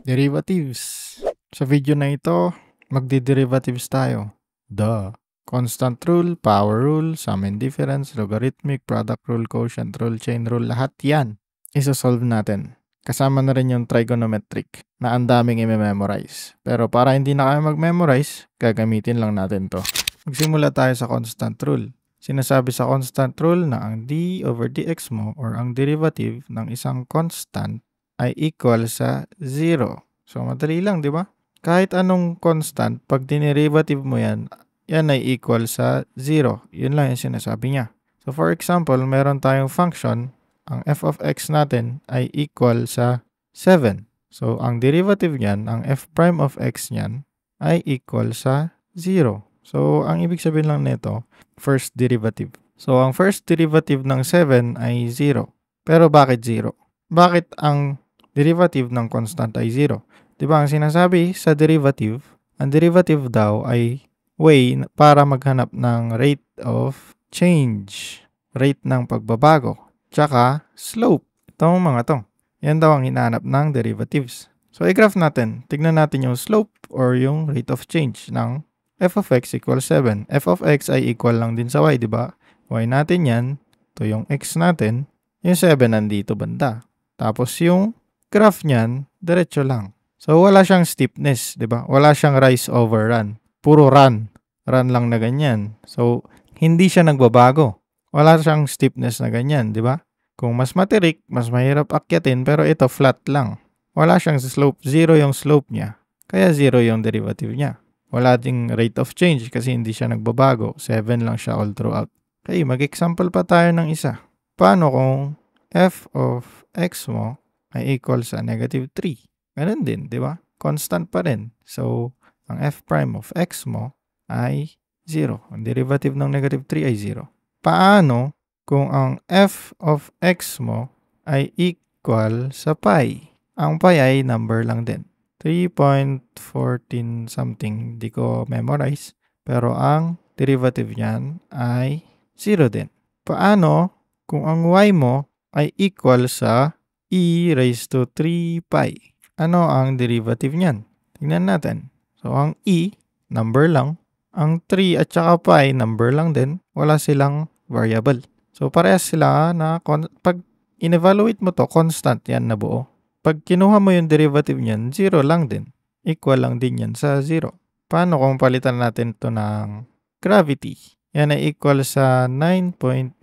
Derivatives. Sa video na ito, magdi-derivatives tayo. Duh. Constant rule, power rule, sum and difference, logarithmic, product rule, quotient rule, chain rule, lahat yan. Isa-solve natin. Kasama na rin yung trigonometric na ang daming i-memorize. Pero para hindi na kayo mag-memorize, gagamitin lang natin to. Magsimula tayo sa constant rule. Sinasabi sa constant rule na ang d over dx mo or ang derivative ng isang constant ay equal sa 0. So, madali lang, di ba? Kahit anong constant, pag dinerivative mo yan, yan ay equal sa 0. Yun lang yung sinasabi niya. So, for example, meron tayong function, ang f of x natin ay equal sa 7. So, ang derivative niyan, ang f prime of x niyan, ay equal sa 0. So, ang ibig sabihin lang nito, first derivative. So, ang first derivative ng 7 ay 0. Pero bakit 0? Bakit ang derivative ng constant ay 0? Diba ang sinasabi sa derivative, ang derivative daw ay way para maghanap ng rate of change, rate ng pagbabago, tsaka slope. Itong mga to. Yan daw ang hinahanap ng derivatives. So, i-graph natin. Tignan natin yung slope or yung rate of change ng f of x equals 7. f of x ay equal lang din sa y, diba? Y natin yan. Ito yung x natin. Yung 7 nandito banda. Tapos yung graph niyan, diretso lang. So, wala siyang steepness, di ba? Wala siyang rise over run. Puro run. Run lang na ganyan. So, hindi siya nagbabago. Wala siyang steepness na ganyan, di ba? Kung mas matirik, mas mahirap akyatin, pero ito flat lang. Wala siyang slope. 0 yung slope niya. Kaya 0 yung derivative niya. Wala ding rate of change kasi hindi siya nagbabago. 7 lang siya all throughout. Okay, mag-example pa tayo ng isa. Paano kung f of x mo ay equal sa negative 3. Ganun din, di ba? Constant pa rin. So, ang f prime of x mo ay 0. Ang derivative ng negative 3 ay 0. Paano kung ang f of x mo ay equal sa pi? Ang pi ay number lang din. 3.14 something, di ko memorize. Pero ang derivative niyan ay 0 din. Paano kung ang y mo ay equal sa e raised to 3 pi. Ano ang derivative niyan? Tingnan natin. So, ang e, number lang. Ang 3 at saka pi, number lang din. Wala silang variable. So, parehas sila na pag in-evaluate mo to, constant yan na buo. Pag kinuha mo yung derivative niyan, 0 lang din. Equal lang din yan sa 0. Paano kung palitan natin to ng gravity? Yan ay equal sa 9.81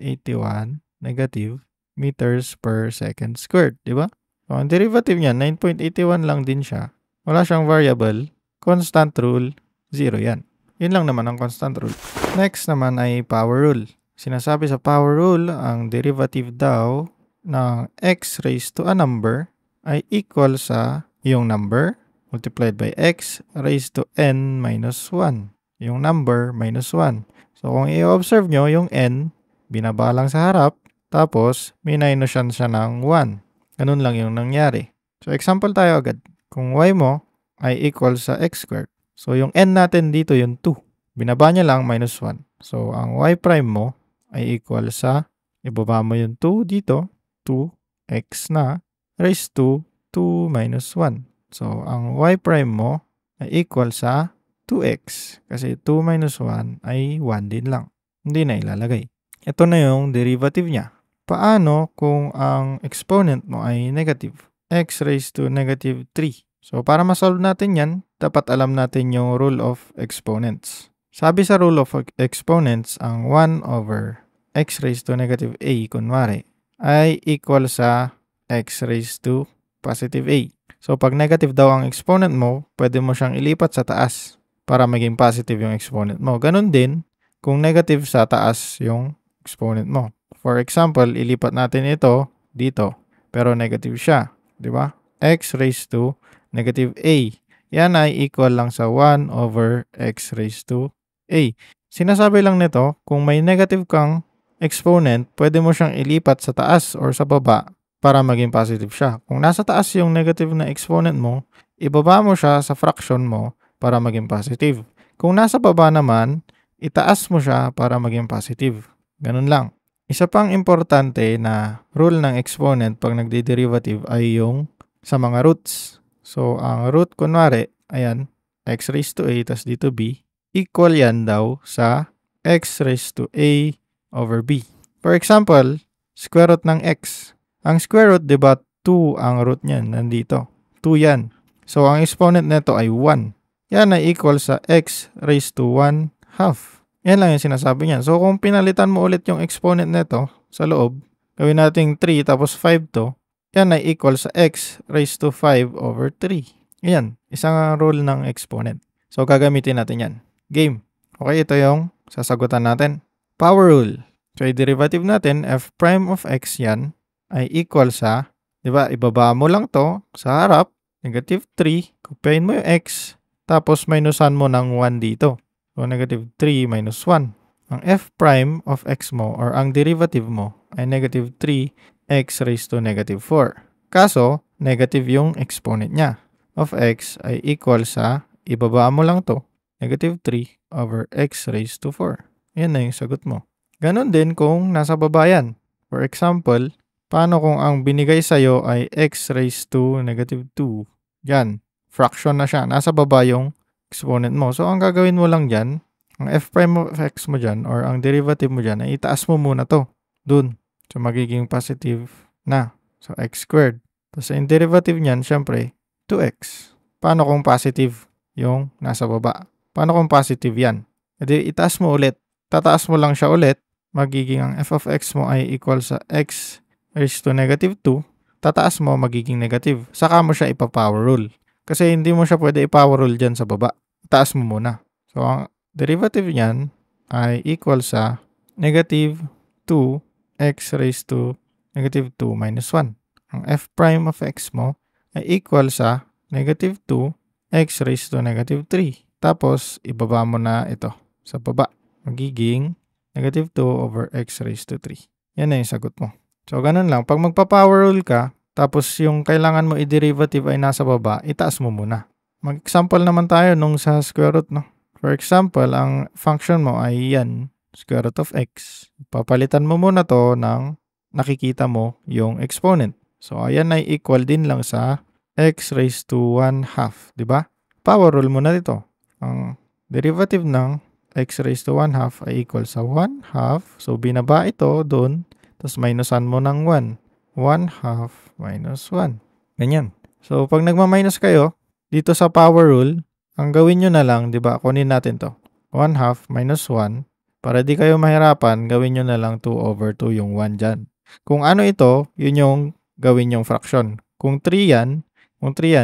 negative meters per second squared, di ba? So, ang derivative niya, 9.81 lang din siya. Wala siyang variable. Constant rule, 0 yan. Yun lang naman ang constant rule. Next naman ay power rule. Sinasabi sa power rule, ang derivative daw ng x raised to a number ay equal sa yung number multiplied by x raised to n minus 1. Yung number minus 1. So, kung i-observe nyo, yung n, binaba lang sa harap, tapos, minusyan siya ng 1. Ganun lang yung nangyari. So, example tayo agad. Kung y mo ay equal sa x squared. So, yung n natin dito yung 2. Binaba niya lang minus 1. So, ang y prime mo ay equal sa, ibaba mo yung 2 dito, 2x na, raised to 2 minus 1. So, ang y prime mo ay equal sa 2x. Kasi 2 minus 1 ay 1 din lang. Hindi na ilalagay. Ito na yung derivative niya. Paano kung ang exponent mo ay negative? X raised to negative 3. So, para ma-solve natin yan, dapat alam natin yung rule of exponents. Sabi sa rule of exponents, ang 1 over x raised to negative a, kunwari, ay equal sa x raised to positive a. So, pag negative daw ang exponent mo, pwede mo siyang ilipat sa taas para maging positive yung exponent mo. Ganon din kung negative sa taas yung exponent mo. For example, ilipat natin ito dito, pero negative siya, di ba? X raised to negative a. Yan ay equal lang sa 1 over x raised to a. Sinasabi lang nito, kung may negative kang exponent, pwede mo siyang ilipat sa taas or sa baba para maging positive siya. Kung nasa taas yung negative na exponent mo, ibaba mo siya sa fraction mo para maging positive. Kung nasa baba naman, itaas mo siya para maging positive. Ganun lang. Isa pang importante na rule ng exponent pag nagde-derivative ay yung sa mga roots. So, ang root kunwari, ayan, x raised to a, tas dito b, equal yan daw sa x raised to a over b. For example, square root ng x. Ang square root, di ba, 2 ang root niyan, nandito. 2 yan. So, ang exponent nito ay 1. Yan ay equal sa x raised to 1 half. Yan lang yung sinasabi niyan. So, kung pinalitan mo ulit yung exponent nito sa loob, gawin natin 3 tapos 5 to, yan ay equal sa x raised to 5 over 3. Yan, isang rule ng exponent. So, gagamitin natin yan. Game. Okay, ito yung sasagutan natin. Power rule. So, yung derivative natin, f prime of x yan, ay equal sa, di ba, ibaba mo lang to sa harap, negative 3, kopyahin mo yung x, tapos minusan mo ng 1 dito. So, negative 3 minus 1. Ang f prime of x mo, or ang derivative mo, ay negative 3x raised to negative 4. Kaso, negative yung exponent niya of x ay equal sa, ibaba mo lang to, negative 3 over x raised to 4. Yan na yung sagot mo. Ganon din kung nasa baba yan. For example, paano kung ang binigay sa'yo ay x raised to negative 2? Yan, fraction na siya. Nasa baba yung exponent mo. So, ang gagawin mo lang dyan, ang f prime of x mo dyan, or ang derivative mo dyan, ay itaas mo muna to. Dun. So, magiging positive na. So, x squared. Tapos, yung derivative niyan, syempre, 2x. Paano kung positive yung nasa baba? Paano kung positive yan? Edi, itaas mo ulit. Tataas mo lang siya ulit. Magiging ang f of x mo ay equal sa x raised to negative 2. Tataas mo, magiging negative. Saka mo siya ipa-power rule. Kasi hindi mo siya pwede i-power rule dyan sa baba. Itaas mo muna. So, ang derivative niyan ay equal sa negative 2x raised to negative 2 minus 1. Ang f prime of x mo ay equal sa negative 2x raised to negative 3. Tapos, ibaba mo na ito sa baba. Magiging negative 2 over x raised to 3. Yan na yung sagot mo. So, ganun lang. Pag magpa-power rule ka, tapos yung kailangan mo i-derivative ay nasa baba, itaas mo muna. Mag-example naman tayo nung sa square root, no? For example, ang function mo ay yan, square root of x. Papalitan mo muna to ng nakikita mo yung exponent. So, ayan ay equal din lang sa x raised to 1 half. Diba? Power rule mo na dito. Ang derivative ng x raised to 1 half ay equal sa 1 half. So, binaba ito doon. Tapos, minusan mo ng 1. 1 half minus 1. Ganyan. So, pag nagma-minus kayo, dito sa power rule, ang gawin nyo na lang, di ba, kunin natin to. 1 half minus 1. Para di kayo mahirapan, gawin nyo na lang 2 over 2 yung 1 dyan. Kung ano ito, yun yung gawin yung fraction. Kung 3 yan,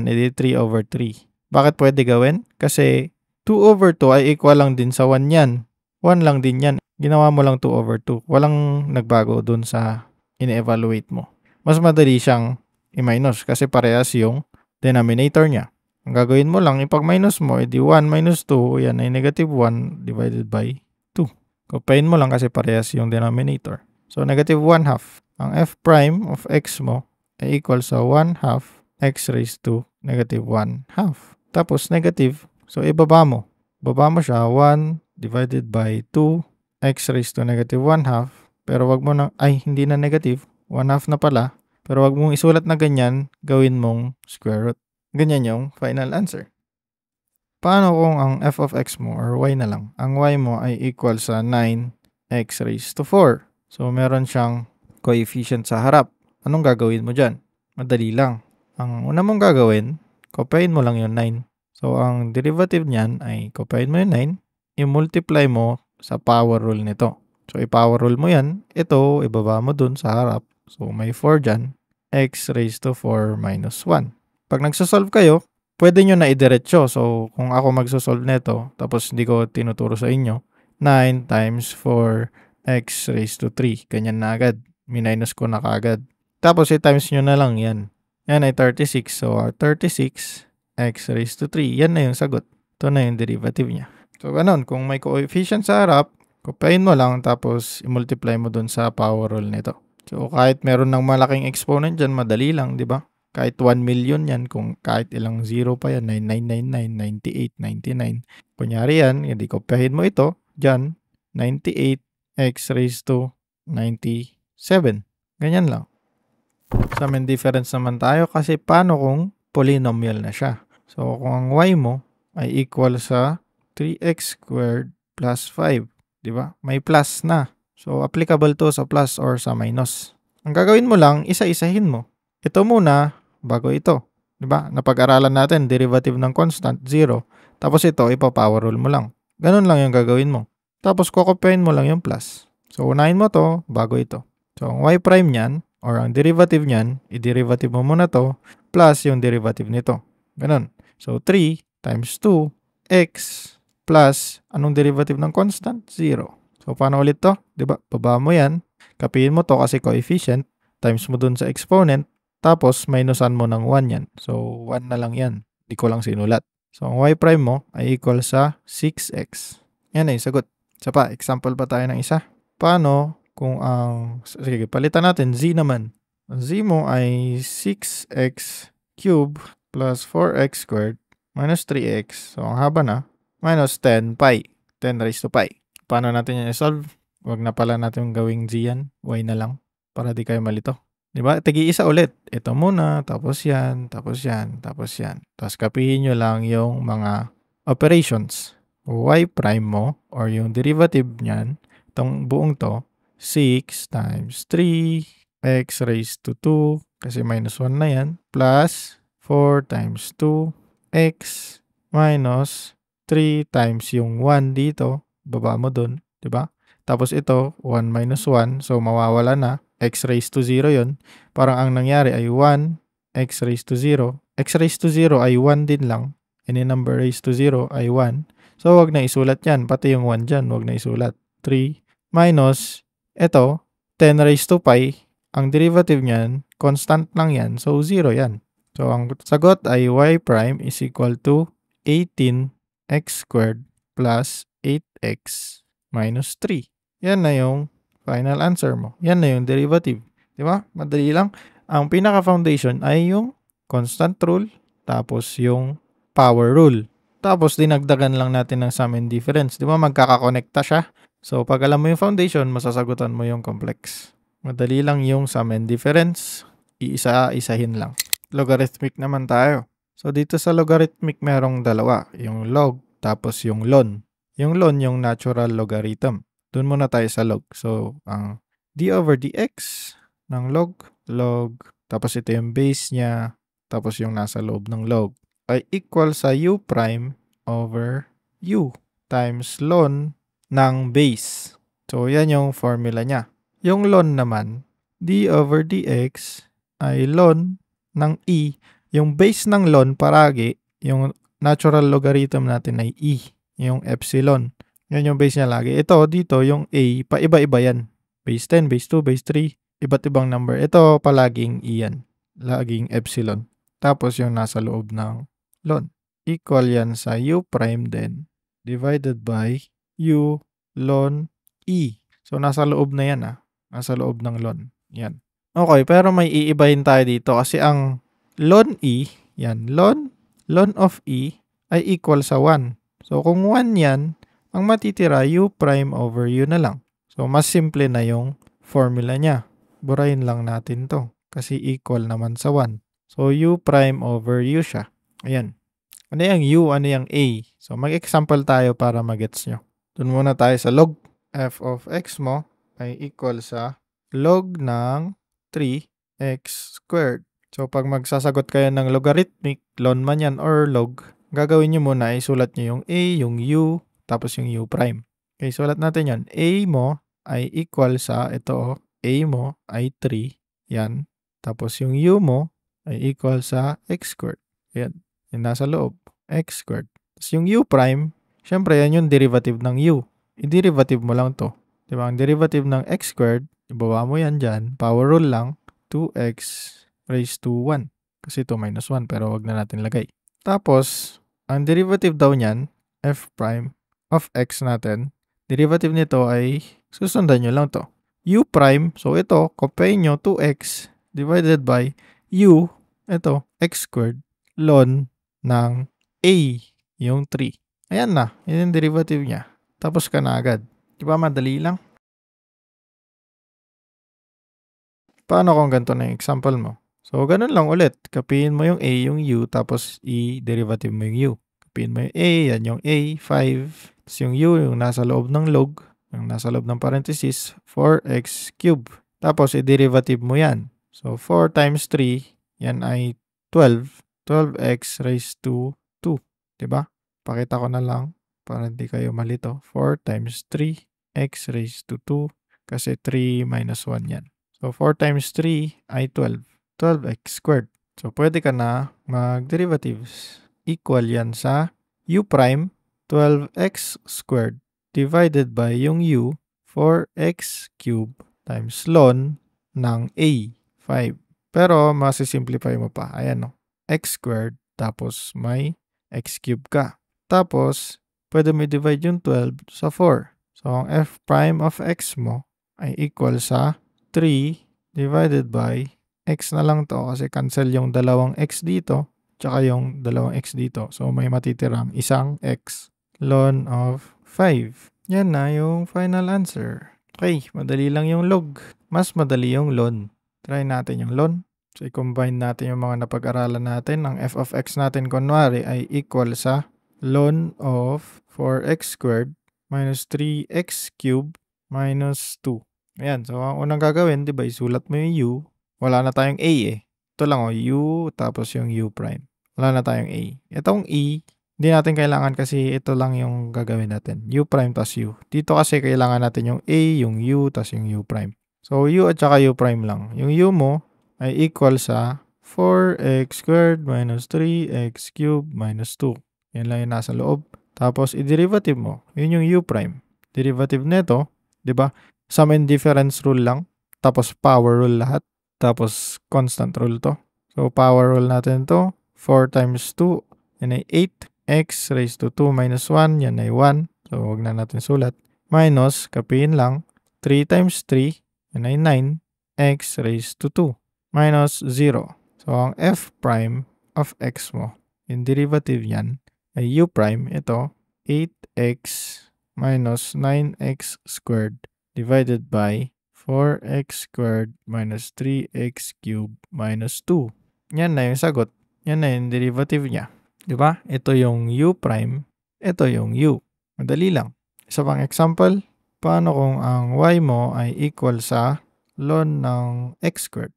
edi 3 over 3. Bakit pwede gawin? Kasi 2 over 2 ay equal lang din sa 1 yan. 1 lang din yan. Ginawa mo lang 2 over 2. Walang nagbago dun sa ine-evaluate mo. Mas madali siyang i-minus kasi parehas yung denominator niya. Ang gagawin mo lang, ipag-minus mo, edi 1 minus 2, yan ay negative 1 divided by 2. Kopyahin mo lang kasi parehas yung denominator. So, negative 1 half. Ang f prime of x mo ay equal sa 1 half x raised to negative 1 half. Tapos, negative. So, ibaba mo. Baba mo siya, 1 divided by 2 x raised to negative 1 half. Pero wag mo na, hindi na negative. 1 half na pala. Pero wag mong isulat na ganyan, gawin mong square root. Ganyan yung final answer. Paano kung ang f of x mo, or y na lang, ang y mo ay equal sa 9x raised to 4. So, meron siyang coefficient sa harap. Anong gagawin mo dyan? Madali lang. Ang una mong gagawin, kopyahin mo lang yung 9. So, ang derivative niyan ay kopyahin mo yung 9, i-multiply mo sa power rule nito. So, i-power rule mo yan. Ito, ibaba mo dun sa harap. So, may 4 dyan. X raised to 4 minus 1. Pag nagsosolve kayo, pwede nyo na idiretso. So, kung ako magsosolve nito, tapos hindi ko tinuturo sa inyo, 9 times 4x raised to 3. Ganyan na agad. Minus ko na kaagad. Tapos, i-times nyo na lang yan. Yan ay 36. So, 36 x raised to 3. Yan na yung sagot. Ito na yung derivative niya. So, ganun. Kung may coefficient sa harap, kopyahin mo lang tapos i-multiply mo dun sa power rule nito. So, kahit meron ng malaking exponent dyan, madali lang, di ba? Kahit 1 million yan, kung kahit ilang zero pa yan, 9999, 98, 99. Kunyari yan, hindi kopyahin mo ito, dyan, 98x raised to 97. Ganyan lang. Sa main difference naman tayo kasi paano kung polynomial na siya. So, kung ang y mo ay equal sa 3x squared plus 5, di ba? May plus na. So, applicable to sa plus or sa minus. Ang gagawin mo lang, isa-isahin mo. Ito muna, bago ito. Di ba? Napag-aralan natin, derivative ng constant, 0. Tapos ito, ipa-power rule mo lang. Ganun lang yung gagawin mo. Tapos, kokopyahin mo lang yung plus. So, unahin mo to, bago ito. So, ang y prime niyan, or ang derivative niyan, i-derivative mo muna to, plus yung derivative nito. Ganun. So, 3 times 2x plus, anong derivative ng constant? 0. So, paano ulit to? Diba? Baba mo yan. Kapihin mo to kasi coefficient. Times mo dun sa exponent. Tapos, minusan mo ng 1 yan. So, 1 na lang yan. Di ko lang sinulat. So, ang y prime mo ay equal sa 6x. Yan ay sagot. Isa pa, example pa tayo ng isa. Paano kung ang, sige, palitan natin, z naman. Ang z mo ay 6x cube plus 4x squared minus 3x. So, ang haba na, minus 10 pi. 10 raised to pi. Paano natin yan i-solve? Huwag na pala natin gawing z yan. Y na lang. Para di kayo malito. Diba? Tigi-isa ulit. Ito muna, tapos yan, tapos yan, tapos yan. Tapos kapihin nyo lang yung mga operations. Y prime mo, or yung derivative niyan, itong buong to, 6 times 3x raised to 2, kasi minus 1 na yan, plus 4 times 2x minus 3 times yung 1 dito, baba mo dun, di ba? Tapos ito, 1 minus 1, so mawawala na, x raised to 0 yon. Parang ang nangyari ay 1, x raised to 0. X raised to 0 ay 1 din lang. Any number raised to 0 ay 1. So, wag na isulat yan. Pati yung 1 dyan, wag na isulat. 3 minus, ito, 10 raised to pi. Ang derivative niyan, constant lang yan. So, 0 yan. So, ang sagot ay y prime is equal to 18x squared plus 8x minus 3. Yan na yung final answer mo. Yan na yung derivative. Di ba? Madali lang. Ang pinaka-foundation ay yung constant rule, tapos yung power rule. Tapos dinagdagan lang natin ng sum and difference. Di ba? Magkakakonekta siya. So, pag alam mo yung foundation, masasagutan mo yung complex. Madali lang yung sum and difference. Iisa-isahin lang. Logarithmic naman tayo. So, dito sa logarithmic, merong dalawa. Yung log, tapos yung ln. Yung ln, yung natural logarithm. Doon muna tayo sa log. So, ang d over dx ng log, tapos ito yung base niya, tapos yung nasa loob ng log, ay equal sa u prime over u times ln ng base. So, yan yung formula niya. Yung ln naman, d over dx ay ln ng e. Yung base ng ln paragi, yung natural logarithm natin ay e, yung epsilon. Yan yung base niya lagi. Ito, dito, yung a, paiba-iba yan. Base 10, base 2, base 3, iba't ibang number. Ito, palaging e yan. Laging epsilon. Tapos yung nasa loob ng ln. Equal yan sa u prime din divided by u ln e. So, nasa loob na yan Nasa loob ng ln. Yan. Okay, pero may iibahin tayo dito kasi ang ln e, yan, ln of e ay equal sa 1. So, kung 1 yan, ang matitira u prime over u na lang. So, mas simple na yung formula niya. Burahin lang natin to kasi equal naman sa 1. So, u prime over u siya. Ayan. Ano yung u? Ano yung a? So, mag-example tayo para magets nyo. Doon muna tayo sa log. F of x mo ay equal sa log ng 3x squared. So, pag magsasagot kayo ng logarithmic, ln man yan or log, gagawin nyo muna ay sulat nyo yung a, yung u, tapos yung u prime. Okay, sulat natin yan. A mo ay equal sa, ito a mo ay 3. Yan. Tapos yung u mo ay equal sa x squared. Yan. Yung nasa loob. X squared. Tapos yung u prime, syempre yan yung derivative ng u. I-derivative mo lang to. Diba? Ang derivative ng x squared, ibaba mo yan dyan. Power rule lang. 2x raised to 1. Kasi ito minus 1 pero wag na natin lagay. Tapos, ang derivative daw niyan, f prime of x natin, derivative nito ay susundan nyo lang to. U prime, so ito, copy nyo 2x divided by u, ito, x squared, ln ng a, yung 3. Ayan na, yun yung derivative niya. Tapos ka na agad. Diba madali lang? Paano kung ganito na yung example mo? So, ganun lang ulit. Kapiin mo yung a, yung u, tapos i-derivative mo yung u. Kapiin mo yung a, yan yung a, 5. Tapos yung u, yung nasa loob ng log, yung nasa loob ng parenthesis, 4x cube. Tapos, i-derivative mo yan. So, 4 times 3, yan ay 12. 12x raised to 2. Diba? Pakita ko na lang para hindi kayo malito. 4 times 3, x raised to 2. Kasi 3 minus 1 yan. So, 4 times 3 ay 12. 12x squared. So, pwede ka na mag-derivatives. Equal yan sa u prime 12x squared divided by yung u 4x cube times ln ng a 5. Pero, masisimplify mo pa. Ayan, no? X squared tapos may x cube ka. Tapos, pwede mo i-divide yung 12 sa 4. So, ang f prime of x mo ay equal sa 3 divided by x na lang to kasi cancel yung dalawang x dito tsaka yung dalawang x dito. So, may matitirang isang x ln of 5. Yan na yung final answer. Okay, madali lang yung log. Mas madali yung ln. Try natin yung ln. So, i-combine natin yung mga napag-aralan natin. Ang f of x natin kunwari ay equal sa ln of 4x squared minus 3x cubed minus 2. Ayan, so ang unang gagawin, di ba, isulat mo yung u. Wala na tayong a eh. Ito lang u tapos yung u prime. Wala na tayong a. Itong e, hindi natin kailangan kasi ito lang yung gagawin natin. U prime tas u. Dito kasi kailangan natin yung a, yung u, tas yung u prime. So, u at saka u prime lang. Yung u mo ay equal sa 4x squared minus 3x cubed minus 2. Yan lang yung nasa loob. Tapos, i-derivative mo. Yun yung u prime. Derivative nito, di ba? Sum and difference rule lang. Tapos, power rule lahat. Tapos, constant rule to. So, power rule natin to. 4 times 2, yan ay 8. X raised to 2 minus 1, yan ay 1. So, huwag na natin sulat. Minus, kapiin lang. 3 times 3, yan ay 9. X raised to 2. Minus 0. So, ang f prime of x mo, yung derivative yan, ay u prime. Ito, 8x minus 9x squared divided by 4x squared minus 3x cubed minus 2. Yan na yung sagot. Yan na yung derivative niya. Diba? Ito yung u prime. Ito yung u. Madali lang. Isa pang example. Paano kung ang y mo ay equal sa ln ng x squared?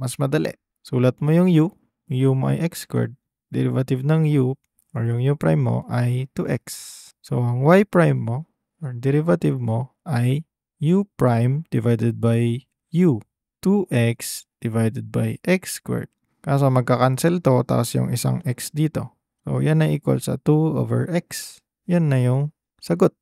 Mas madali. Sulat mo yung u. Yung u mo ay x squared. Derivative ng u or yung u prime mo ay 2x. So, ang y prime mo or derivative mo ay u prime divided by u. 2x divided by x squared. Kaso magka-cancel to, tapos yung isang x dito. So, yan na equal sa 2 over x. Yan na yung sagot.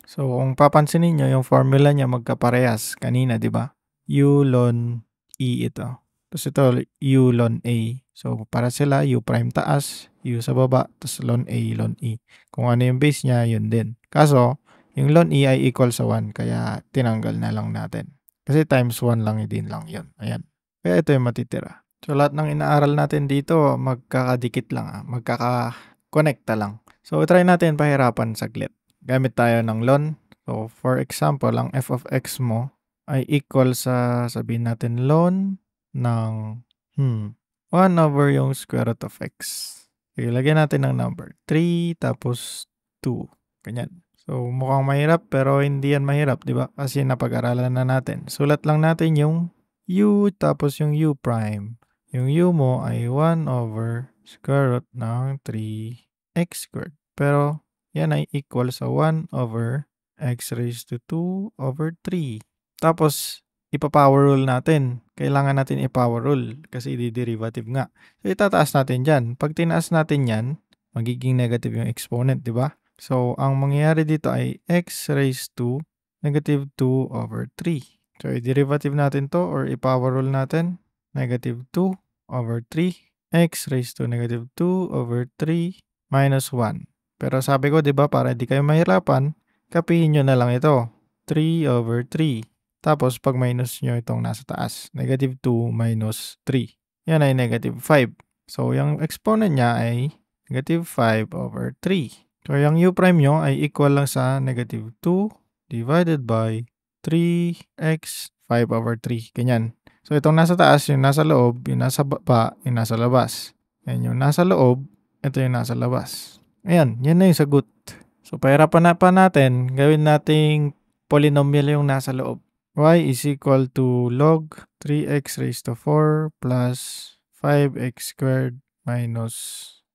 So, kung papansinin nyo, yung formula niya magkaparehas kanina, di ba? U ln E ito. Tapos ito, U ln A. So, para sila, U prime taas, U sa baba, tapos ln A, ln E. Kung ano yung base niya, yun din. Kaso, yung ln E ay equal sa 1, kaya tinanggal na lang natin. Kasi times 1 lang din lang yun. Ayan. Kaya ito yung matitira. So, lahat ng inaaral natin dito, magkakadikit lang. Magkaka-connecta lang. So, try natin pahirapan saglit. Gamit tayo ng ln. So, for example, ang f of x mo ay equal sa, sabihin natin, ln ng 1 over yung square root of x. Okay, lagyan natin ng number. 3 tapos 2. Ganyan. So, mukhang mahirap pero hindi yan mahirap, di ba? Kasi napag-aralan na natin. Sulat lang natin yung u tapos yung u prime. Yung u mo ay 1 over square root ng 3x squared. Pero, yan ay equal sa 1 over x raised to 2 over 3. Tapos, ipa-power rule natin. Kailangan natin i-power rule kasi i-derivative nga. So, itataas natin dyan. Pag tinaas natin yan, magiging negative yung exponent, di ba? So, ang mangyayari dito ay x raised to negative 2 over 3. So, i-derivative natin to or i-power rule natin. Negative 2 over 3. X raised to negative 2 over 3 minus 1. Pero sabi ko, di ba, para di kayo mahirapan, kapihin nyo na lang ito. 3 over 3. Tapos, pag minus nyo itong nasa taas, negative 2 minus 3. Yan ay negative 5. So, yung exponent niya ay negative 5 over 3. So, yung u prime nyo ay equal lang sa negative 2 divided by 3x 5/3. Ganyan. So, itong nasa taas, yung nasa loob, yung nasa baba, yung nasa labas. Yan yung nasa loob, ito yung nasa labas. Ayan, yan na yung sagot. So, pahirapan na pa natin, gawin nating polynomial yung nasa loob. Y is equal to log 3x raised to 4 plus 5x squared minus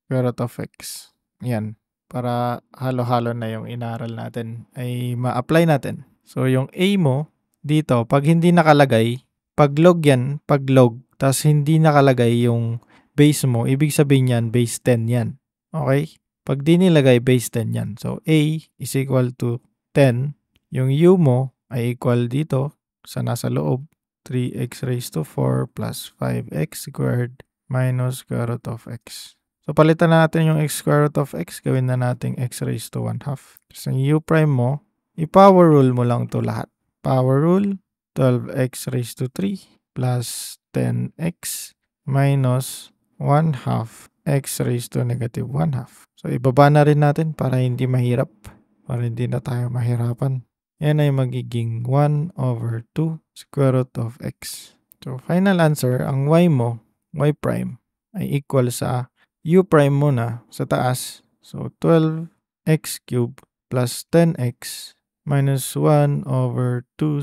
square root of x. Yan. Para halo-halo na yung inaral natin ay ma-apply natin. So, yung A mo dito, pag hindi nakalagay, pag log yan, pag log, tas hindi nakalagay yung base mo, ibig sabihin yan, base 10 yan. Okay? Pag di nilagay, base 10 yan. So, A is equal to 10. Yung U mo ay equal dito sa nasa loob, 3x raised to 4 plus 5x squared minus square root of x. So, palitan na natin yung x square root of x, gawin na natin x raised to 1/2. So, yung U prime mo, i-power rule mo lang to lahat. Power rule, 12x raised to 3 plus 10x minus 1/2 x raised to negative 1/2. So, ibaba na rin natin para hindi mahirap, para hindi na tayo mahirapan. Yan ay magiging 1/2 square root of x. So, final answer, ang y mo, y prime, ay equal sa u prime muna sa taas. So, 12x cubed plus 10x minus 1/2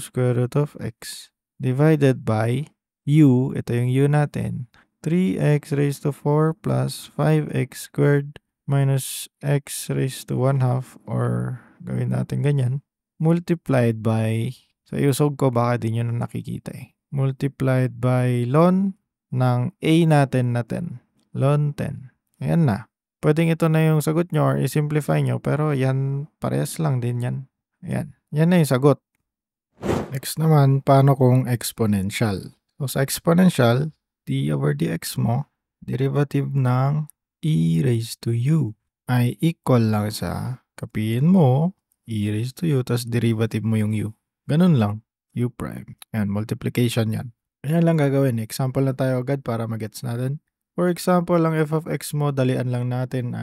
square root of x divided by u, ito yung u natin, 3x raised to 4 plus 5x squared minus x raised to 1/2, or gawin natin ganyan, multiplied by, sa iusog ko baka di nyo na nakikita multiplied by ln ng a natin na 10. Ln 10. Ayan na. Pwedeng ito na yung sagot nyo or i-simplify nyo, pero yan, parehas lang din yan. Ayan. Yan na yung sagot. Next naman, paano kung exponential? So, sa exponential, d/dx mo, derivative ng e raised to u ay equal lang sa, kapihin mo, e raised to u, tas derivative mo yung u. Ganun lang, u prime. Ayan, multiplication yan. Ayan lang gagawin. Example na tayo agad para magets natin. For example, ang f of x mo, dalian lang natin,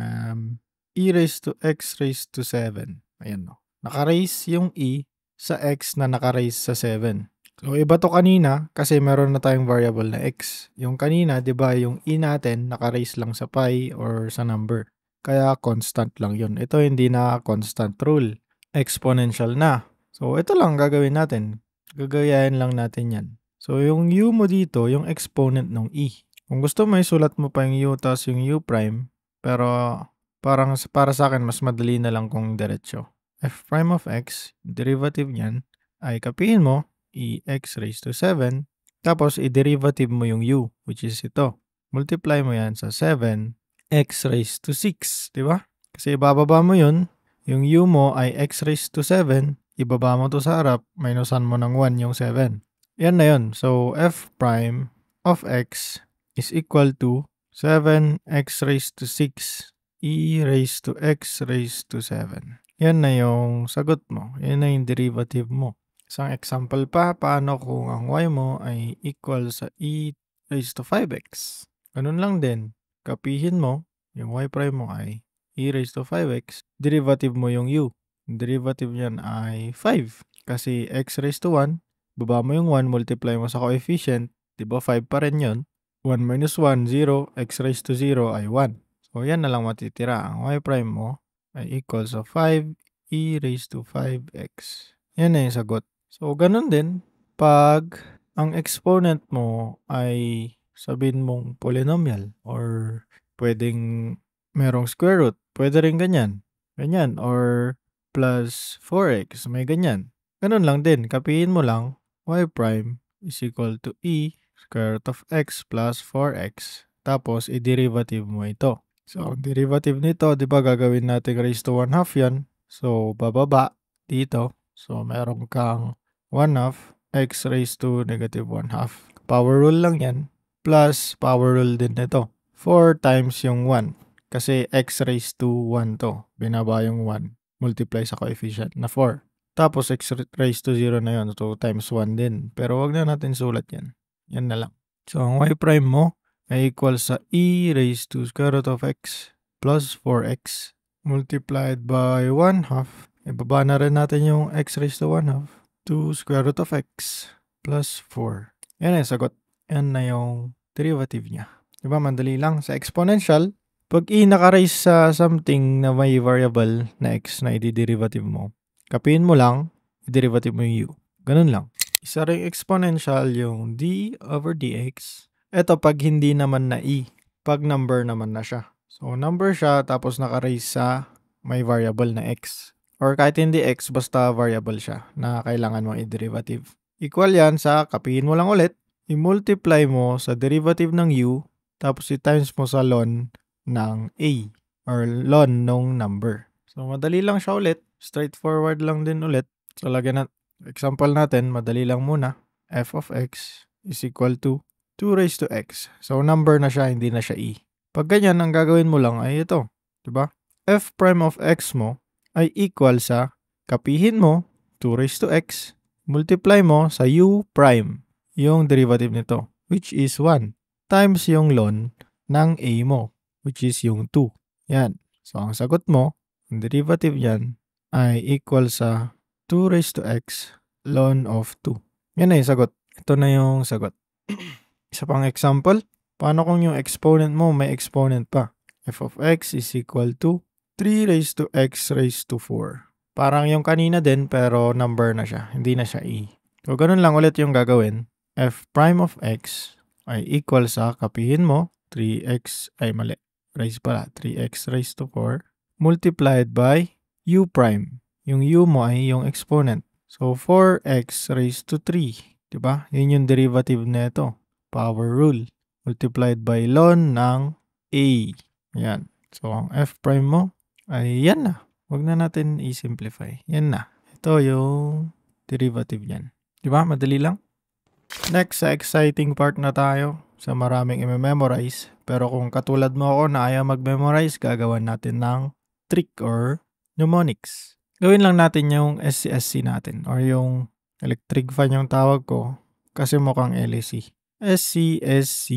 e raised to x raised to 7. Ayan, no. Naka-raise yung e sa x na naka-raise sa 7. So, iba to kanina kasi meron na tayong variable na x. Yung kanina, di ba, yung e natin naka-raise lang sa pi or sa number. Kaya constant lang yun. Ito hindi na constant rule. Exponential na. So, ito lang gagawin natin. Gagayahin lang natin yan. So, yung u mo dito, yung exponent ng e. Kung gusto mo, isulat mo pa yung u tas yung u prime. Pero parang para sa akin, mas madali na lang kung diretsyo. F prime of x, derivative niyan, ay kapihin mo, ex raised to 7. Tapos, i-derivative mo yung u, which is ito. Multiply mo yan sa 7, x raised to 6. Diba? Kasi ibababa mo yun. Yung u mo ay x raised to 7. Ibaba mo to sa harap, minusan mo ng 1 yung 7. Yan na yun. So, f prime of x is equal to 7x raised to 6 e raised to x raised to 7. Yan na yung sagot mo. Yan na yung derivative mo. Isang example pa, paano kung ang y mo ay equal sa e raised to 5x. Ganun lang din. Kapihin mo, yung y prime mo ay e raised to 5x. Derivative mo yung u. Derivative niyan ay 5. Kasi x raised to 1, baba mo yung 1, multiply mo sa coefficient, diba 5 pa rin yun. 1 minus 1, 0, x raised to 0 ay 1. So, yan na lang matitira. Ang y prime mo ay equal sa 5 e raised to 5x. Yan na yung sagot. So, ganun din, pag ang exponent mo ay sabihin mong polynomial or pwedeng merong square root, pwede rin ganyan. Ganyan. Or plus 4x, may ganyan. Ganun lang din, kapihin mo lang, y prime is equal to e square root of x plus 4x. Tapos, i-derivative mo ito. So, ang derivative nito, di ba gagawin natin raised to 1/2 yan. So, bababa dito. So, meron kang 1/2 x raised to negative 1/2. Power rule lang yan. Plus, power rule din nito. 4 times yung 1. Kasi x raised to 1 to. Binaba yung 1. Multiply sa coefficient na 4. Tapos, x raised to 0 na yun. So, times 1 din. Pero wag na natin sulat yan. Yan na lang. So, ang y prime mo ay equal sa e raised to square root of x plus 4x multiplied by 1/2. Ibaba na rin natin yung x raised to 1/2 to square root of x. plus 4. Yan ang sagot. Yan na yung derivative niya. Diba? Madali lang. Sa exponential, pag naka-raise sa something na may variable na x na i-derivative mo, kapiin mo lang, i-derivative mo yung u. Ganun lang. Isa ring exponential yung d over dx. Ito pag hindi naman na e. Pag number naman na siya. So, number siya tapos naka-raise sa may variable na x. Or kahit hindi x, basta variable siya na kailangan mong i-derivative. Equal yan sa kapiin mo lang ulit, i-multiply mo sa derivative ng u, tapos i-times mo sa ln ng a or ln nung number. So, madali lang siya ulit. Straightforward lang din ulit. So, lagyan na, example natin, madali lang muna. F of x is equal to 2 raised to x. So, number na siya, hindi na siya e. Pag ganyan, ang gagawin mo lang ay ito. Diba? F prime of x mo ay equal sa kapihin mo 2 raised to x, multiply mo sa u prime, yung derivative nito, which is 1, times yung ln ng a mo, which is yung 2. Yan. So, ang sagot mo, ang derivative yan ay equal sa 2 raised to x ln of 2. Yan na yung sagot. Ito na yung sagot. Isa pang example, paano kung yung exponent mo may exponent pa? F of x is equal to 3 raised to x raised to 4. Parang yung kanina din pero number na siya. Hindi na siya e. So, ganun lang ulit yung gagawin. F prime of x ay equal sa kapihin mo 3x ay mali. Raise pala. 3x raised to 4 multiplied by u prime. Yung u mo ay yung exponent. So, 4x raised to 3. Diba? Yun yung derivative nito. Power rule. Multiplied by ln ng a. Yan. So, ang f prime mo ay yan na. Huwag na natin i-simplify. Yan na. Ito yung derivative yan. Diba? Madali lang. Next, sa exciting part na tayo. Sa maraming i-memorize. Pero kung katulad mo ako na ayaw mag-memorize, gagawan natin ng trick or mnemonics. Gawin lang natin yung SCSC natin or yung electric fan yung tawag ko kasi mukhang LSC. SCSC.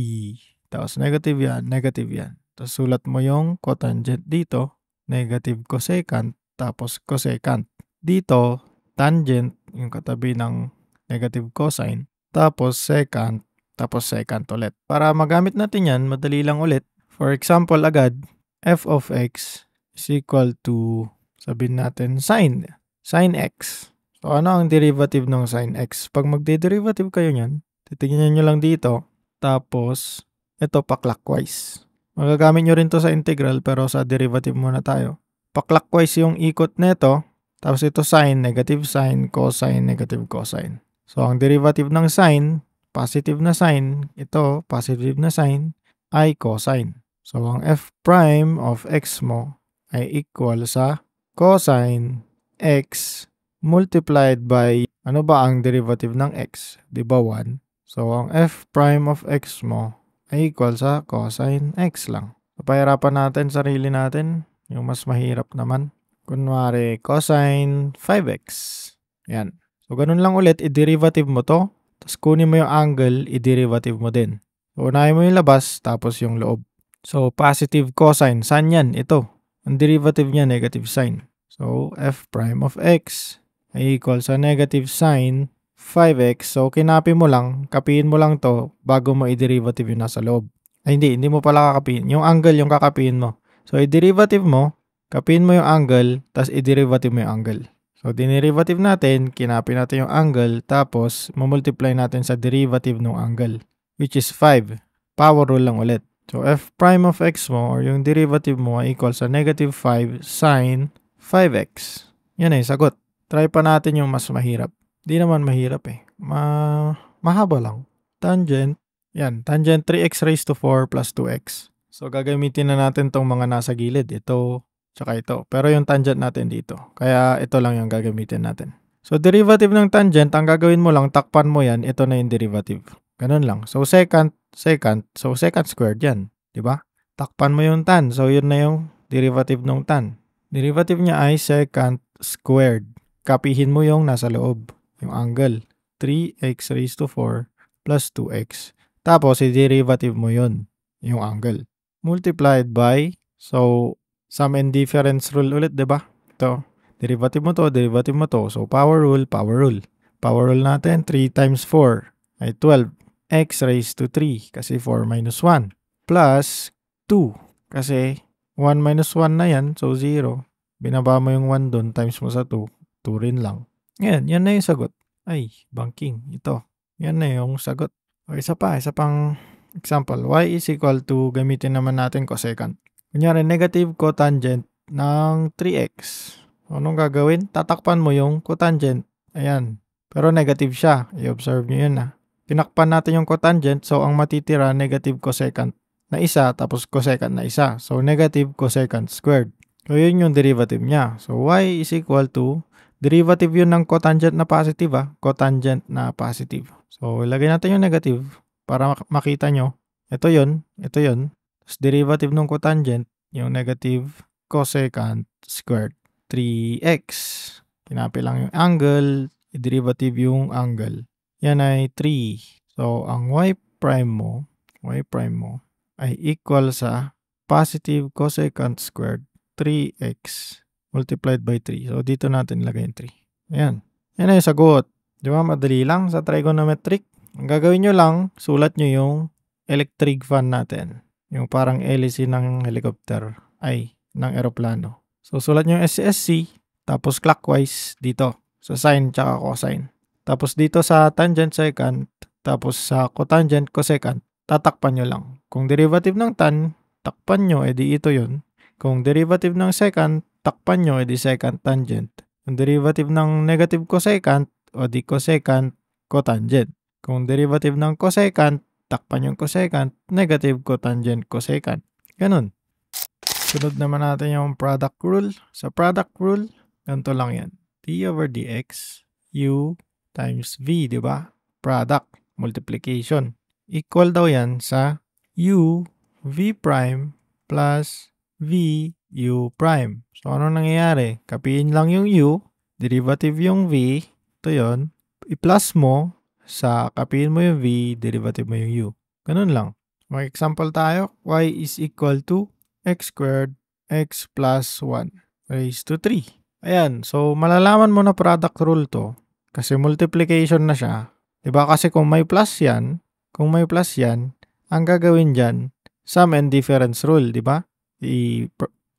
Tapos negative yan, negative yan. Tapos sulat mo yung cotangent dito, negative cosecant, tapos cosecant. Dito, tangent, yung katabi ng negative cosine, tapos secant, tapos secant ulit. Para magamit natin yan, madali lang ulit. For example agad, f of x is equal to, sabihin natin, sine x. So, ano ang derivative ng sine x? Pag magde-derivative kayo niyan, titignan nyo lang dito, tapos, ito pa clockwise. Magagamit nyo rin to sa integral, pero sa derivative muna tayo. Pa-clockwise yung ikot nito, tapos ito sine, negative sine, cosine, negative cosine. So, ang derivative ng sine, positive na sine, ito, positive na sine, ay cosine. So, ang f prime of x mo ay equal sa cosine x multiplied by, ano ba ang derivative ng x? Diba 1? So, ang f prime of x mo ay equal sa cosine x lang. So, pahirapan natin sarili natin. Yung mas mahirap naman. Kunwari, cosine 5x. Yan. So, ganun lang ulit. I-derivative mo to. Tapos, kunin mo yung angle, i-derivative mo din. So, unahin mo yung labas, tapos yung loob. So, positive cosine. Saan yan? Ito. Ang derivative niya, negative sine. So, f prime of x ay equal sa negative sine 5x. So, kinapi mo lang, kapiin mo lang to bago mo i-derivative yung nasa loob. Ay, hindi mo pala kakapiin. Yung angle yung kakapiin mo. So, i-derivative mo, kapiin mo yung angle, tapos i-derivative mo yung angle. So, dinerivative natin, kinapi natin yung angle, tapos mamultiply natin sa derivative ng angle, which is 5. Power rule lang ulit. So, f prime of x mo, or yung derivative mo, ay equal sa negative 5 sine 5x. Yan ay sagot. Try pa natin yung mas mahirap. Di naman mahirap eh. Mahaba lang. Tangent. Yan. Tangent 3x raised to 4 plus 2x. So, gagamitin na natin tong mga nasa gilid. Ito, tsaka ito. Pero yung tangent natin dito. Kaya ito lang yung gagamitin natin. So, derivative ng tangent, ang gagawin mo lang, takpan mo yan, ito na yung derivative. Ganun lang. So, secant. So, secant squared yan. Diba? Takpan mo yung tan. So, yun na yung derivative ng tan. Derivative niya ay secant squared. Kapihin mo yung nasa loob. Yung angle. 3x raised to 4 plus 2x. Tapos, i-derivative mo yun. Yung angle. Multiplied by, so, sum and difference rule ulit, diba? Ito. Derivative mo to, derivative mo to. So, power rule, power rule. Power rule natin, 3 times 4 ay 12. X raised to 3 kasi 4 minus 1. Plus 2 kasi 1 minus 1 na yan, so 0. Binaba mo yung 1 doon, times mo sa 2, 2 rin lang. Yan na yung sagot. Ay, banking, ito. Yan na yung sagot. O isa pang example. Y is equal to, gamitin naman natin cosecant. Kunyari, negative cotangent ng 3x. Anong gagawin? Tatakpan mo yung cotangent. Ayan. Pero negative siya. I-observe nyo yun Tinakpan natin yung cotangent, so ang matitira, negative cosecant na isa, tapos cosecant na isa. So, negative cosecant squared. So, yun yung derivative niya. So, y is equal to, derivative yun ng cotangent na positive cotangent na positive. So, ilagay natin yung negative para makita nyo. Ito yun. Tapos, derivative ng cotangent, yung negative cosecant squared. 3x. Kinapi lang yung angle, i-derivative yung angle. Yan ay 3. So, ang y prime mo ay equal sa positive cosecant squared 3x multiplied by 3. So, dito natin ilagay yung 3. Ayan. Yan ay sagot. Di ba? Madali lang sa trigonometric. Ang gagawin nyo lang, sulat nyo yung electric fan natin. Yung parang hélice ng helicopter. Ng aeroplano. So, sulat nyo yung SSC, tapos clockwise dito. Sa sine tsaka cosine. Tapos dito sa tangent secant, tapos sa cotangent cosecant, tatakpan nyo lang. Kung derivative ng tan, takpan nyo, edi ito yun. Kung derivative ng secant, takpan nyo, edi secant tangent. Kung derivative ng negative cosecant, o di cosecant cotangent. Kung derivative ng cosecant, takpan yung cosecant, negative cotangent cosecant. Ganun. Sunod naman natin yung product rule. Sa product rule, ganito lang yan. d over dx, u times v, di ba? Product, multiplication. Equal daw yan sa u v prime plus v u prime. So, ano nangyayari? Kapiin lang yung u, derivative yung v, ito yun. I-plus mo sa kapiin mo yung v, derivative mo yung u. Ganun lang. Mag example tayo. Y is equal to x squared x plus 1 raised to 3. Ayan. So, malalaman mo na product rule to. Kasi multiplication na siya. Diba? Kasi kung may plus yan, ang gagawin dyan, sum and difference rule, diba?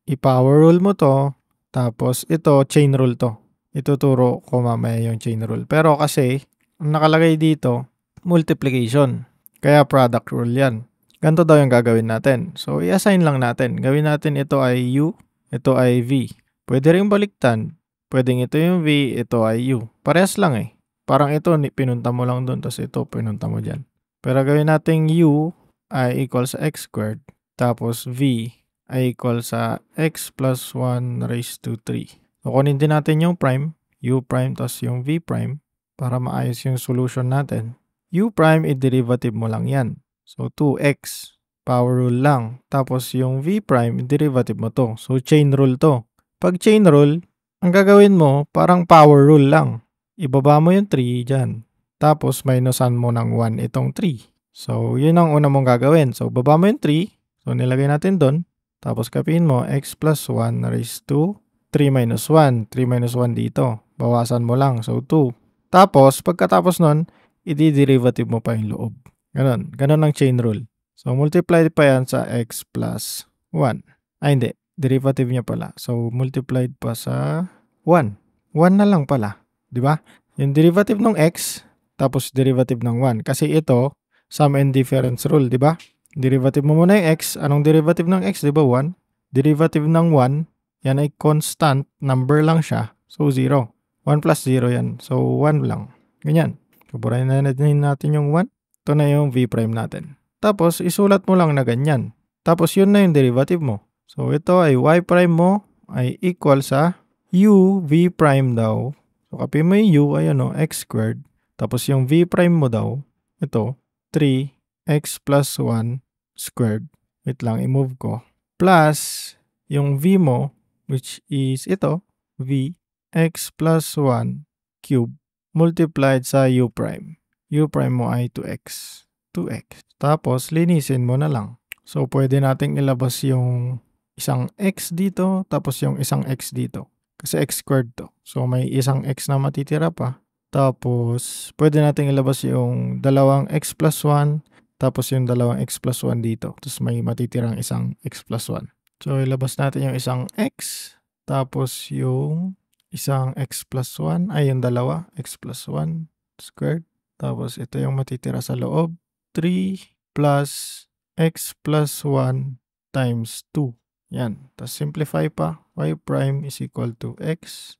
I-power rule mo to, tapos ito, chain rule to. Ituturo ko mamaya yung chain rule. Pero kasi, ang nakalagay dito, multiplication. Kaya product rule yan. Ganito daw yung gagawin natin. So, i-assign lang natin. Gawin natin ito ay u, ito ay v. Pwede rin baliktan. Pwedeng ito yung v, ito ay u. Parehas lang Parang ito, pinunta mo lang doon, tapos ito, pinunta mo dyan. Pero gawin natin u ay equal sa x squared, tapos v ay equal sa x plus 1 raised to 3. So, kunin din natin yung prime, u prime, tapos yung v prime, para maayos yung solution natin. U prime, i-derivative mo lang yan. So, 2x, power rule lang. Tapos yung v prime, i-derivative mo to. So, chain rule to. Pag chain rule, ang gagawin mo, parang power rule lang. Ibaba mo yung 3 dyan. Tapos, minusan mo ng 1 itong 3. So, yun ang una mong gagawin. So, baba mo yung 3. So, nilagay natin doon. Tapos, kapiin mo, x plus 1 raised to 3 minus 1. 3 minus 1 dito. Bawasan mo lang. So, 2. Tapos, pagkatapos nun, i-derivative mo pa yung loob. Ganon. Ganon ang chain rule. So, multiply pa yan sa x plus 1. Hindi. Derivative niya pala. So, multiplied pa sa 1. 1 na lang pala. Di ba? Yung derivative ng x, tapos derivative ng 1. Kasi ito, sum and difference rule, di ba? Derivative mo muna yung x. Anong derivative ng x? Di ba 1? Derivative ng 1, yan ay constant. Number lang siya. So, 0. 1 plus 0 yan. So, 1 lang. Ganyan. Kaburahin na natin yung 1. Ito na yung v prime natin. Tapos, isulat mo lang na ganyan. Tapos, yun na yung derivative mo. So, ito ay y prime mo ay equal sa u v prime daw. So, copy mo yung u, ayan x squared. Tapos, yung v prime mo daw, ito, 3x plus 1 squared. Wait lang, i-move ko. Plus, yung v mo, which is ito, v, x plus 1 cube, multiplied sa u prime. U prime mo ay 2x. 2x. Tapos, linisin mo na lang. So, pwede nating ilabas yung isang x dito, tapos yung isang x dito. Kasi x squared to. So, may isang x na matitira pa. Tapos, pwede nating ilabas yung dalawang x plus 1, tapos yung dalawang x plus 1 dito. Tapos may matitirang isang x plus 1. So, ilabas natin yung isang x, tapos yung isang x plus 1, ay yung dalawa, x plus 1 squared. Tapos, ito yung matitira sa loob, 3 plus x plus 1 times 2. Yan. Tapos, simplify pa, y prime is equal to x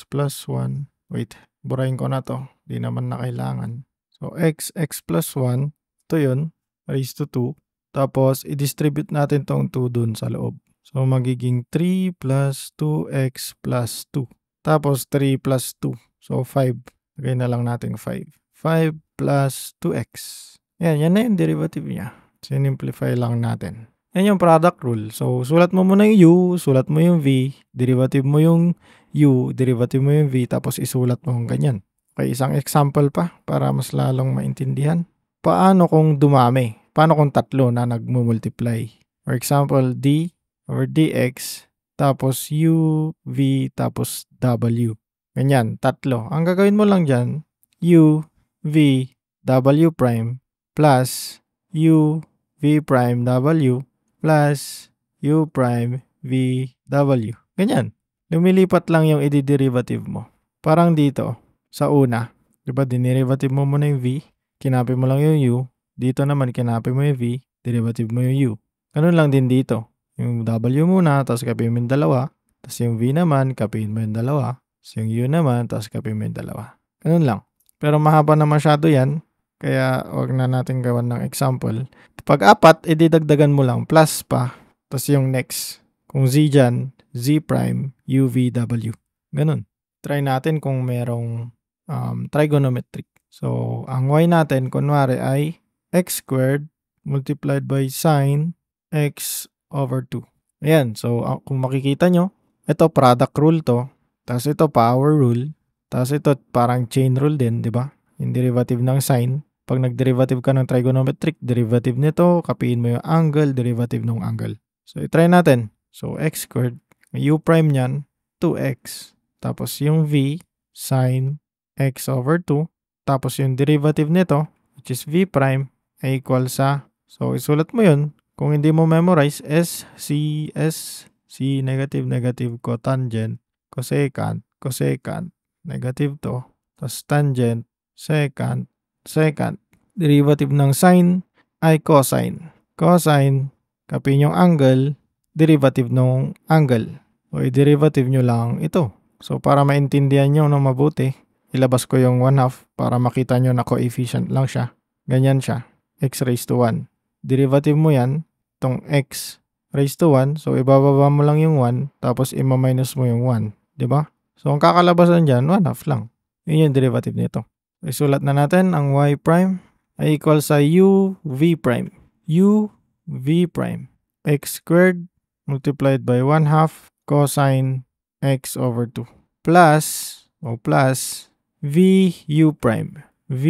plus 1. Wait, burahin ko na to. Di naman na kailangan. So, x plus 1, ito yun, raised to 2. Tapos, i-distribute natin tong 2 dun sa loob. So, magiging 3 plus 2x plus 2. Tapos, 3 plus 2. So, 5. Lagay na lang natin 5. 5 plus 2x. Yan na yung derivative niya. Sinimplify lang natin. Yan yung product rule. So, sulat mo muna yung u, sulat mo yung v, derivative mo yung u, derivative mo yung v, tapos isulat mo yung ganyan. Okay, isang example pa para mas lalong maintindihan. Paano kung dumami? Paano kung tatlo na nagmumultiply? For example, d over dx, tapos u, v, tapos w. Ganyan, tatlo. Ang gagawin mo lang dyan, u, v, w prime, plus u, v prime, w, plus u prime, v, w. Ganyan. Lumilipat lang yung i-derivative mo. Parang dito, sa una. Diba, dinerivative mo muna yung v, kinapin mo lang yung u. Dito naman, kinapin mo yung v, derivative mo yung u. Ganun lang din dito. Yung w muna, tapos kapin mo yung dalawa. Tapos yung v naman, kapin mo yung dalawa. Tapos yung u naman, tapos kapin mo yung dalawa. Ganun lang. Pero mahaba na masyado yan. Kaya wag na natin gawan ng example. Pag apat, ididagdagan mo lang. Plus pa. Tapos yung next. Kung z dyan, z prime, u, v, w. Ganun. Try natin kung merong trigonometric. So, ang y natin, kunwari ay x squared multiplied by sine x over 2. Ayan. So, kung makikita nyo, ito product rule to. Tapos ito power rule. Tapos ito parang chain rule din, di ba? Yung derivative ng sine. Pag nag-derivative ka ng trigonometric, derivative nito, kapiin mo yung angle, derivative ng angle. So, i-try natin. So, x squared. U prime niyan, 2x. Tapos yung v, sine x over 2. Tapos yung derivative nito, which is v prime, ay equal sa, so isulat mo yun. Kung hindi mo memorize, C, negative, negative, cotangent, cosecant, cosecant, negative to, tapos tangent, secant, secant. Derivative ng sine ay cosine. Cosine, kapin yung angle, derivative ng angle. O i-derivative nyo lang ito. So para maintindihan nyo na mabuti, ilabas ko yung 1/2 para makita nyo na coefficient lang siya. Ganyan siya. X raised to 1. Derivative mo yan, itong x raised to 1. So, ibababa mo lang yung 1, tapos ima-minus mo yung 1. Diba? So, ang kakalabasan dyan, 1/2 lang. Yun yung derivative nito. Isulat na natin ang y prime ay equal sa u, v prime. U, v prime. X squared multiplied by 1/2 cosine x over 2. Plus v u prime. V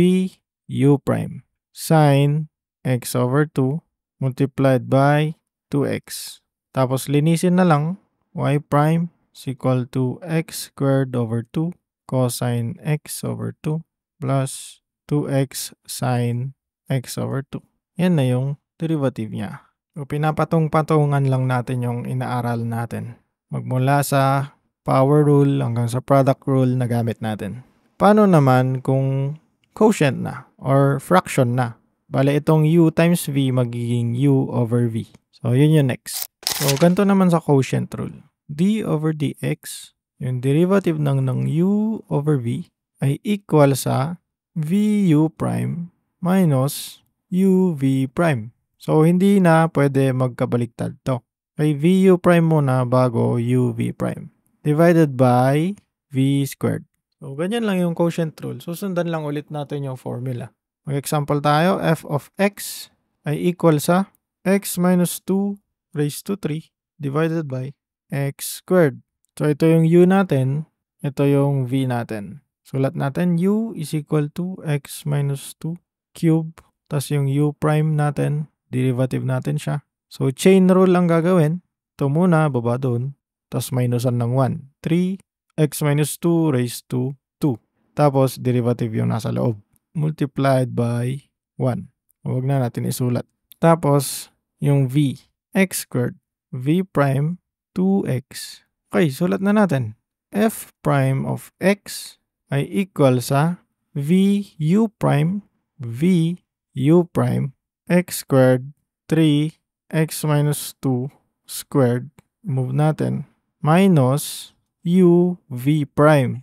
u prime. Sine x over 2 multiplied by 2x. Tapos linisin na lang, y prime is equal to x squared over 2 cosine x over 2 plus 2x sine x over 2. Yan na yung derivative niya. So, pinapatong-patungan lang natin yung inaaral natin. Magmula sa power rule hanggang sa product rule na gamit natin. Paano naman kung quotient na or fraction na? Bale, itong u times v magiging u over v. So, yun yung next. So, ganito naman sa quotient rule. D over dx, yung derivative ng u over v ay equal sa vu prime minus uv prime. So, hindi na pwede magkabaliktad to. Kay vu prime muna bago uv prime. Divided by v squared. So, ganyan lang yung quotient rule. Susundan lang ulit natin yung formula. Mag-example tayo, f of x ay equal sa x minus 2 raised to 3 divided by x squared. So, ito yung u natin, ito yung v natin. Sulat natin, u is equal to x minus 2 cube, tas yung u prime natin, derivative natin siya. So, chain rule ang gagawin. Ito muna, baba doon, tas minusan ng 1. 3x minus 2 raised to 2. Tapos derivative yung nasa loob. Multiplied by 1. Huwag na natin isulat. Tapos yung v. X squared. V prime 2x. Okay, sulat na natin. F prime of x ay equal sa v u prime x squared 3x minus 2 squared. Move natin. Minus u v prime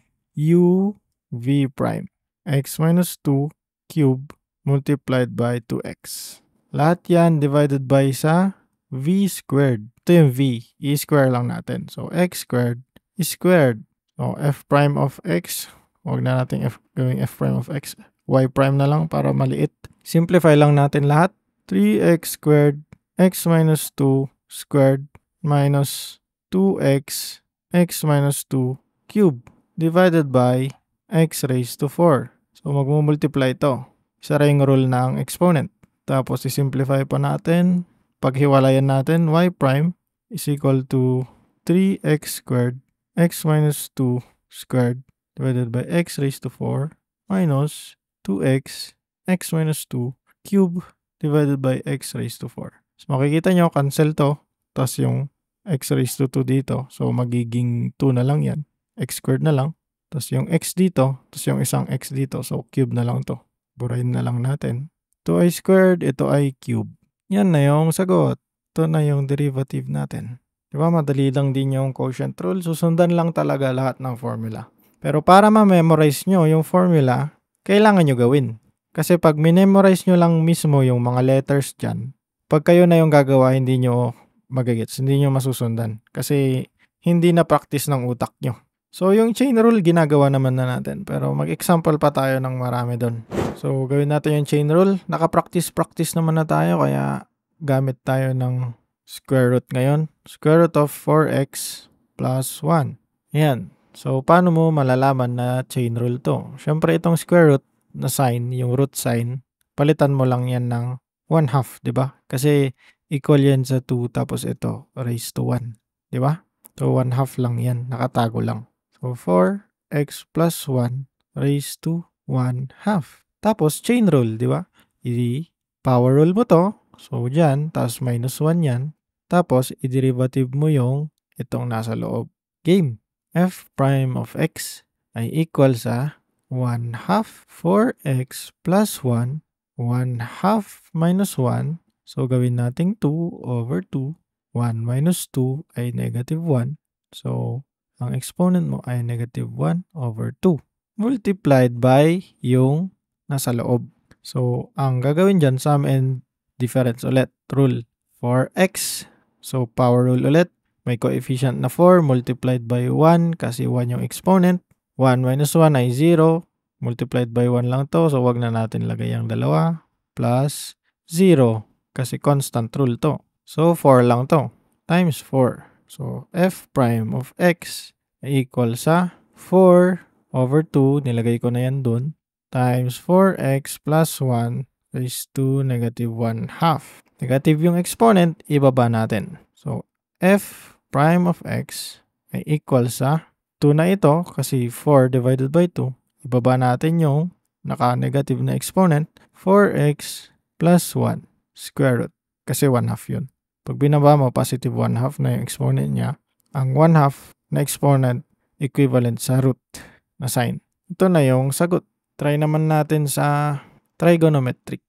x minus 2 cube multiplied by 2x. Lahat yan divided by sa v squared. Ito yung v. I-square lang natin. So, x squared is squared. So, f prime of x. Huwag na natin gawing f prime of x. Y prime na lang para maliit. Simplify lang natin lahat. 3x squared x minus 2 squared minus 2x x minus 2 cube divided by x raised to 4. So, magmumultiply ito. Isa rin yung rule ng exponent. Tapos, isimplify pa natin. Paghiwalayan natin, y prime is equal to 3x squared x minus 2 squared divided by x raised to 4 minus 2x x minus 2 cube divided by x raised to 4. So, makikita nyo, cancel to. Tapos yung x raised to 2 dito. So, magiging 2 na lang yan. X squared na lang. Tapos yung x dito. Tapos yung isang x dito. So, cube na lang to. Burahin na lang natin. 2i squared, ito ay cube. Yan na yung sagot. Ito na yung derivative natin. Diba, madali lang din yung quotient rule. Susundan lang talaga lahat ng formula. Pero para ma-memorize nyo yung formula, kailangan nyo gawin. Kasi pag minemorize nyo lang mismo yung mga letters dyan, pag kayo na yung gagawa, hindi nyo magagets, hindi nyo masusundan. Kasi hindi na practice ng utak nyo. So, yung chain rule, ginagawa naman na natin. Pero mag-example pa tayo ng marami doon. So, gawin natin yung chain rule. Naka-practice naman na tayo, kaya gamit tayo ng square root ngayon. Square root of 4x plus 1. Ayan. So, paano mo malalaman na chain rule to? Siyempre, itong square root na sign, yung root sign, palitan mo lang yan ng 1/2, di ba? Kasi equal yan sa 2 tapos ito, raised to 1. Di ba? So, 1/2 lang yan. Nakatago lang. So, 4x plus 1 raised to 1/2. Tapos, chain rule, di ba? I-power rule mo to. So, dyan, tapos minus 1 yan. Tapos, i-derivative mo yung itong nasa loob. Game. F prime of x ay equal sa 1/2 4x plus 1 1/2 minus 1. So, gawin natin 2 over 2. 1 minus 2 ay negative 1. So, ang exponent mo ay negative 1 over 2. Multiplied by yung nasa loob. So, ang gagawin dyan, sum and difference ulit. Rule. 4x. So, power rule ulit. May coefficient na 4 multiplied by 1 kasi 1 yung exponent. 1 minus 1 ay 0. Multiplied by 1 lang to. So, wag na natin lagay ang dalawa. Plus 0 kasi constant rule to. So, 4 lang to. Times 4. So, f prime of x ay equal sa 4 over 2. Nilagay ko na yan dun. Times 4x plus 1 raised to negative 1/2. Negative yung exponent, ibaba natin. So, f prime of x ay equal sa 2 na ito kasi 4 divided by 2. Ibaba natin yung naka-negative na exponent. 4x plus 1 square root kasi 1/2 yun. Pag binaba mo, positive 1/2 na yung exponent niya. Ang 1/2 na exponent equivalent sa root na sign. Ito na yung sagot. Try naman natin sa trigonometric.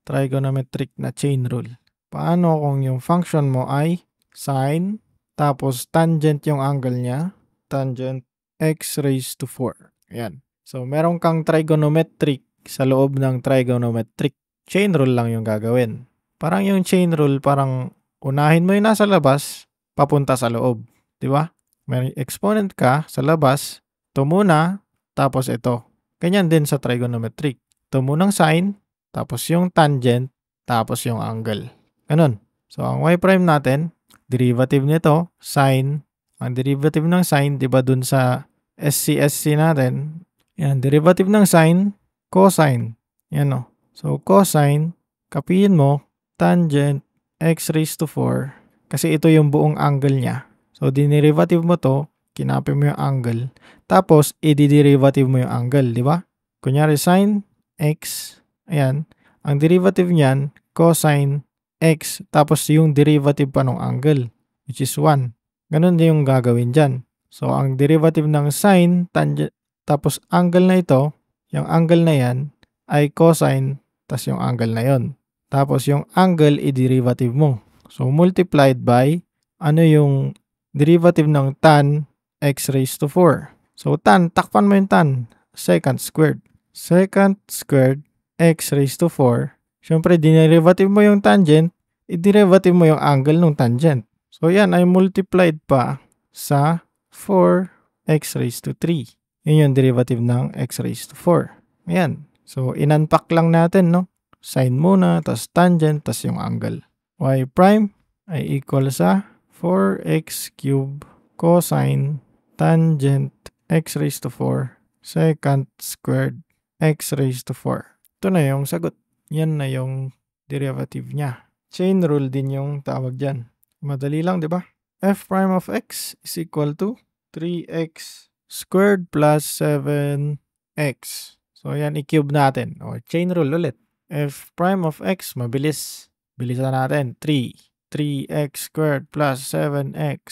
Trigonometric na chain rule. Paano kung yung function mo ay sine, tapos tangent yung angle niya, tangent x raised to 4. Ayan. So, meron kang trigonometric sa loob ng trigonometric. Chain rule lang yung gagawin. Parang yung chain rule, parang unahin mo yung nasa labas, papunta sa loob. Di ba? May exponent ka sa labas, ito muna, tapos ito. Ganyan din sa trigonometric. Ito munang sine, tapos yung tangent, tapos yung angle. Ganun. So, ang y prime natin, derivative nito, sine. Ang derivative ng sine, di ba dun sa SC natin, yan, derivative ng sine, cosine. Yan o. So, cosine, kapihin mo, tangent x raised to 4, kasi ito yung buong angle niya. So, dinerivative mo to, kinopy mo yung angle, tapos i-derivative mo yung angle, di ba? Kunyari sin x, ayan, ang derivative niyan, cosine x, tapos yung derivative pa ng angle, which is 1. Ganun din yung gagawin dyan. So, ang derivative ng sine, tangent, tapos angle na ito, yung angle na yan, ay cosine, tas yung angle na yon. Tapos yung angle, i-derivative mo. So, multiplied by, ano yung derivative ng tan x raised to 4. So, tan, takpan mo yung tan, secant squared. Secant squared x raised to 4. Siyempre, dinerivative mo yung tangent, i-derivative mo yung angle ng tangent. So, yan ay multiplied pa sa 4x raised to 3. Yun yung derivative ng x raised to 4. Ayan. So, in-unpack lang natin, no? Sine muna, tas tangent, tas yung angle. Y prime ay equal sa 4x cube cosine tangent x raised to 4 secant squared x raised to 4. Ito na yung sagot. Yan na yung derivative niya. Chain rule din yung tawag dyan. Madali lang, di ba? F prime of x is equal to 3x squared plus 7x. So, yan, i-cube natin. O, chain rule ulit. F prime of x, mabilis. Bilisan natin. 3x squared plus 7x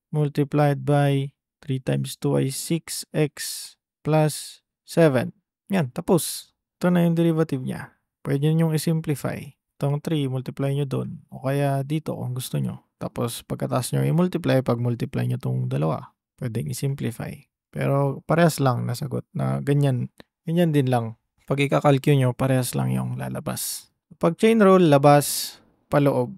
multiplied by 3 times 2 ay 6x plus 7. Yan, tapos. Ito na yung derivative niya. Pwede nyo i-simplify. Itong 3, multiply nyo doon. O kaya dito kung gusto nyo. Tapos pagkatapos nyo i-multiply, pag-multiply nyo itong dalawa. Pwedeng i-simplify. Pero parehas lang na sagot na ganyan. Ganyan din lang. Pag ikakalcule nyo, parehas lang yung lalabas. Pag chain rule, labas, paloob.